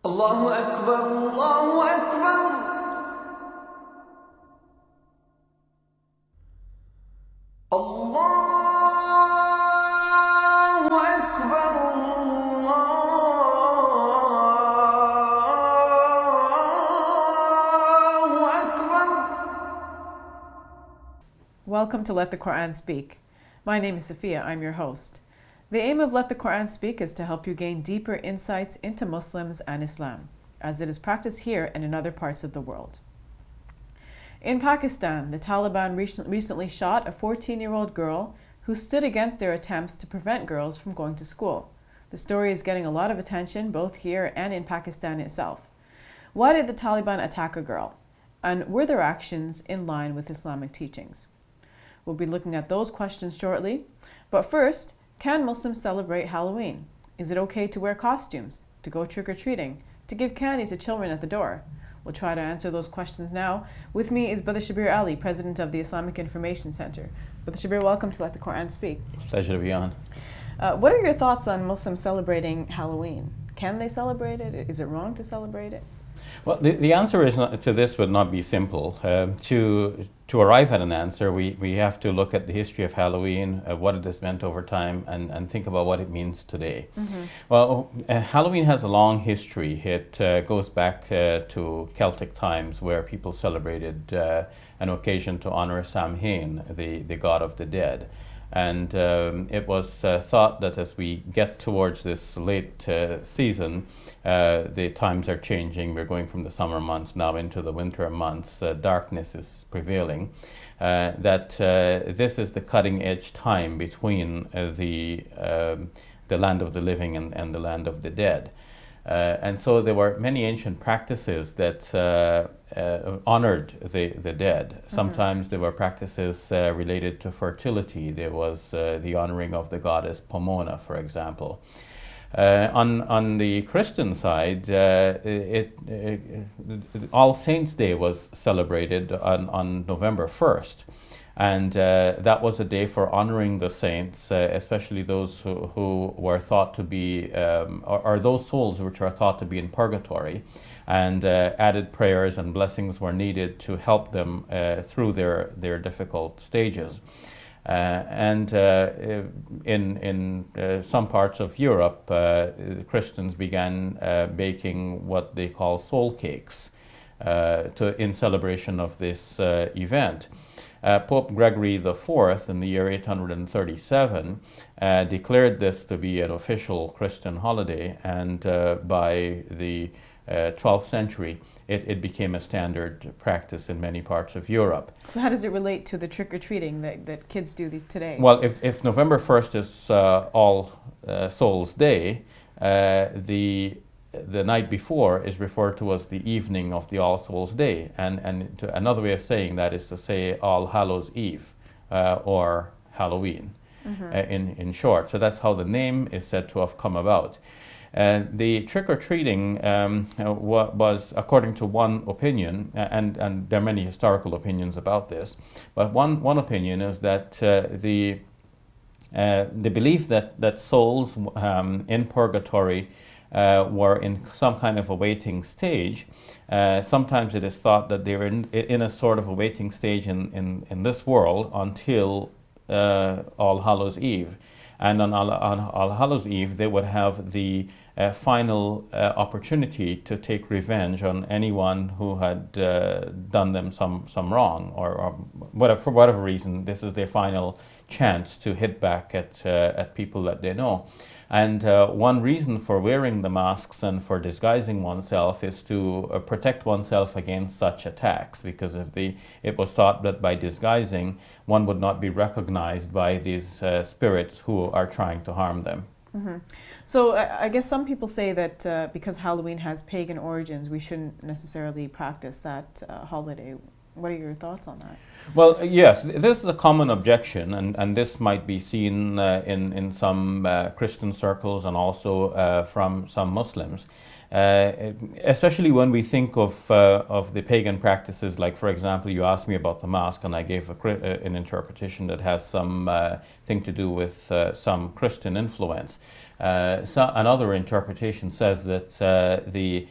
Allahu Akbar, Allahu Akbar. Allahu Akbar, Allahu Akbar. Welcome to Let the Quran Speak. My name is Sophia, I'm your host. The aim of Let the Quran Speak is to help you gain deeper insights into Muslims and Islam, as it is practiced here and in other parts of the world. In Pakistan, the Taliban recently shot a 14-year-old girl who stood against their attempts to prevent girls from going to school. The story is getting a lot of attention both here and in Pakistan itself. Why did the Taliban attack a girl? And were their actions in line with Islamic teachings? We'll be looking at those questions shortly. But first, can Muslims celebrate Halloween? Is it okay to wear costumes, to go trick-or-treating, to give candy to children at the door? We'll try to answer those questions now. With me is Brother Shabir Ali, President of the Islamic Information Center. Brother Shabir, welcome to Let the Quran Speak. Pleasure to be on. What are your thoughts on Muslims celebrating Halloween? Can they celebrate it? Is it wrong to celebrate it? Well, the answer to this would not be simple. To arrive at an answer, we have to look at the history of Halloween, what it has meant over time, and think about what it means today. Mm-hmm. Well, Halloween has a long history. It goes back to Celtic times, where people celebrated an occasion to honor Samhain, the god of the dead. And it was thought that as we get towards this late season, the times are changing. We're going from the summer months now into the winter months. Darkness is prevailing. That this is the cutting edge time between the land of the living and the land of the dead. And so there were many ancient practices that honored the dead. Sometimes there were practices related to fertility. There was the honoring of the goddess Pomona, for example. On the Christian side, All Saints' Day was celebrated on November 1st. And that was a day for honoring the saints, especially those who were thought to be, or those souls which are thought to be in purgatory. And added prayers and blessings were needed to help them through their difficult stages. In some parts of Europe, Christians began baking what they call soul cakes in celebration of this event. Pope Gregory IV in the year 837 declared this to be an official Christian holiday, and by the 12th century it became a standard practice in many parts of Europe. So how does it relate to the trick-or-treating that kids do today? Well, if November 1st is All Souls' Day, the night before is referred to as the evening of the All Souls' Day, and another way of saying that is to say All Hallows' Eve, or Halloween, in short. So that's how the name is said to have come about. The trick-or-treating was, according to one opinion, and there are many historical opinions about this, but one opinion is that the belief that souls in purgatory were in some kind of a waiting stage. Sometimes it is thought that they were in a sort of a waiting stage in this world until All Hallows' Eve. And on All Hallows' Eve, they would have the final opportunity to take revenge on anyone who had done them some wrong, or whatever, for whatever reason. This is their final chance to hit back at people that they know. And one reason for wearing the masks and for disguising oneself is to protect oneself against such attacks, because it was thought that by disguising, one would not be recognized by these spirits who are trying to harm them. Mm-hmm. So I guess some people say that because Halloween has pagan origins, we shouldn't necessarily practice that holiday What are your thoughts on that? Well, yes, this is a common objection, and this might be seen in some Christian circles and also from some Muslims. Especially when we think of the pagan practices, like, for example, you asked me about the mask, and I gave an interpretation that has some thing to do with some Christian influence. Another interpretation says that the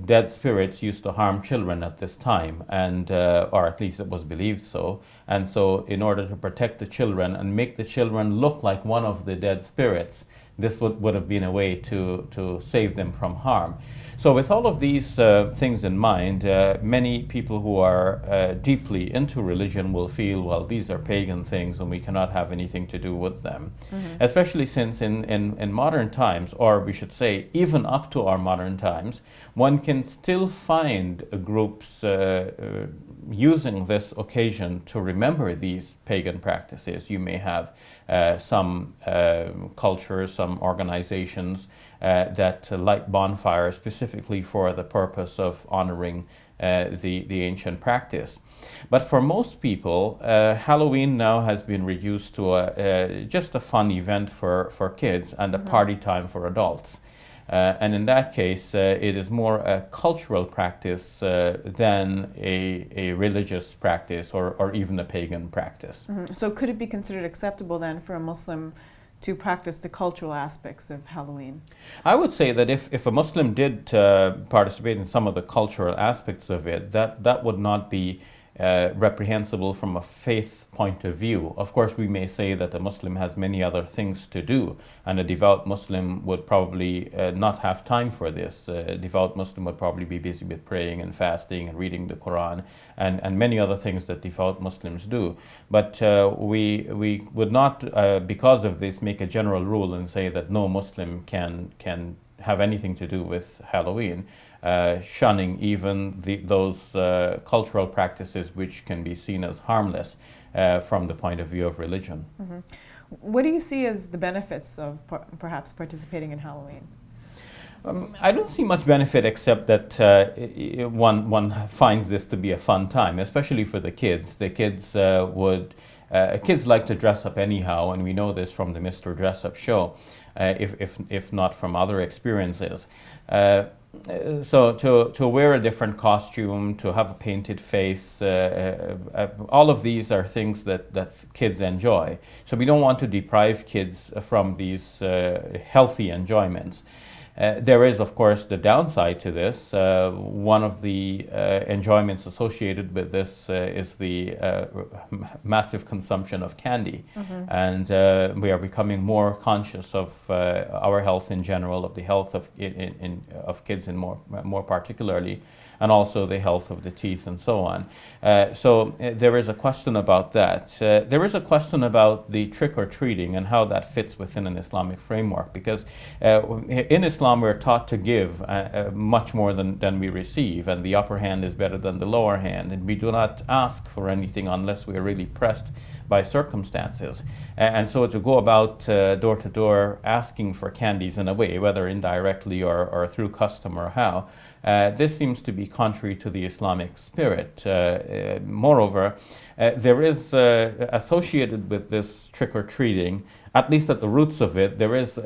dead spirits used to harm children at this time, and or at least it was believed so. And so, in order to protect the children and make the children look like one of the dead spirits, this would have been a way to save them from harm. So with all of these things in mind, many people who are deeply into religion will feel, well, these are pagan things and we cannot have anything to do with them. Mm-hmm. Especially since in modern times, or we should say even up to our modern times, one can still find groups using this occasion to remember these pagan practices. You may have some cultures, some organizations that light bonfires specifically for the purpose of honoring the ancient practice. But for most people, Halloween now has been reduced to just a fun event for kids and a party time for adults. And in that case, it is more a cultural practice than a religious practice or even a pagan practice. Mm-hmm. So could it be considered acceptable then for a Muslim to practice the cultural aspects of Halloween? I would say that if a Muslim did participate in some of the cultural aspects of it, that would not be reprehensible from a faith point of view. Of course, we may say that a Muslim has many other things to do, and a devout Muslim would probably not have time for this. A devout Muslim would probably be busy with praying and fasting and reading the Quran and many other things that devout Muslims do. But we would not, because of this, make a general rule and say that no Muslim can have anything to do with Halloween, shunning even those cultural practices which can be seen as harmless from the point of view of religion. Mm-hmm. What do you see as the benefits of perhaps participating in Halloween? I don't see much benefit except that one finds this to be a fun time, especially for the kids. The kids kids like to dress up anyhow, and we know this from the Mr. Dress-Up show, if not from other experiences. So to wear a different costume, to have a painted face, all of these are things that kids enjoy. So we don't want to deprive kids from these healthy enjoyments. There is, of course, the downside to this. One of the enjoyments associated with this is the massive consumption of candy. Mm-hmm. And we are becoming more conscious of our health in general, of the health of kids in more particularly, and also the health of the teeth and so on. So there is a question about that. There is a question about the trick-or-treating and how that fits within an Islamic framework, because in Islam we're taught to give much more than we receive, and the upper hand is better than the lower hand, and we do not ask for anything unless we are really pressed by circumstances. And so to go about door to door asking for candies in a way, whether indirectly or through custom or how, this seems to be contrary to the Islamic spirit. Moreover, there is associated with this trick-or-treating, at least at the roots of it, there is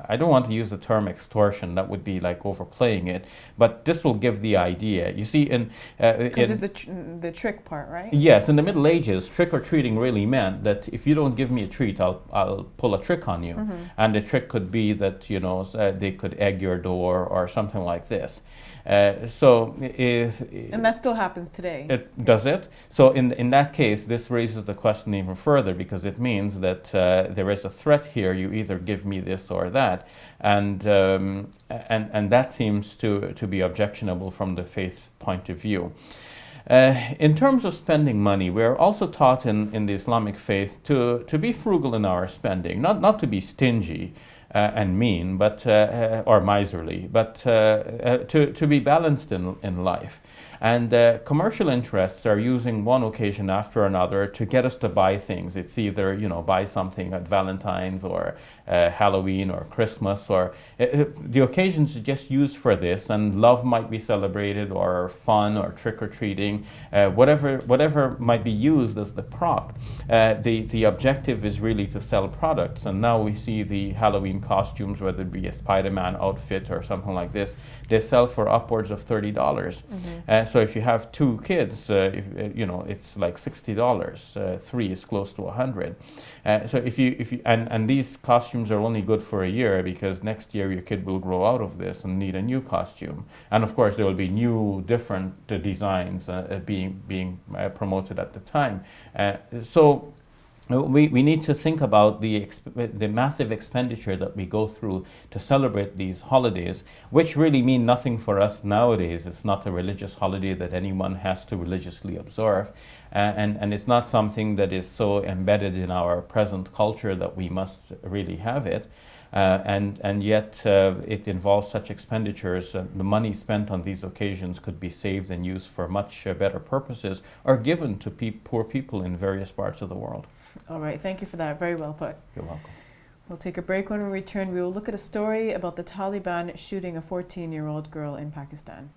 I don't want to use the term extortion, that would be like overplaying it, but this will give the idea. You see, because there's the trick part, right? Yes, in the Middle Ages, trick-or-treating really meant that if you don't give me a treat, I'll pull a trick on you. Mm-hmm. And the trick could be that, they could egg your door or something like this. And that still happens today. Does it? So in that case, this raises the question even further, because it means that there is a threat here. You either give me this or that, and that seems to be objectionable from the faith point of view. In terms of spending money, we're also taught in the Islamic faith to be frugal in our spending, not to be stingy. and mean, but or miserly, but to be balanced in life. And commercial interests are using one occasion after another to get us to buy things. It's either, buy something at Valentine's or Halloween or Christmas, or the occasions are just used for this, and love might be celebrated, or fun, or trick-or-treating, whatever might be used as the prop. The objective is really to sell products, and now we see the Halloween costumes, whether it be a Spider-Man outfit or something like this, they sell for upwards of $30. So if you have 2 kids, it's like $60. 3 is close to 100. So if you and these costumes are only good for a year, because next year your kid will grow out of this and need a new costume. And of course there will be new, different designs being promoted at the time. So we need to think about the massive expenditure that we go through to celebrate these holidays, which really mean nothing for us nowadays. It's not a religious holiday that anyone has to religiously observe, and it's not something that is so embedded in our present culture that we must really have it. And yet it involves such expenditures. The money spent on these occasions could be saved and used for much better purposes, or given to poor people in various parts of the world. All right, thank you for that. Very well put. You're welcome. We'll take a break. When we return, we will look at a story about the Taliban shooting a 14-year-old girl in Pakistan.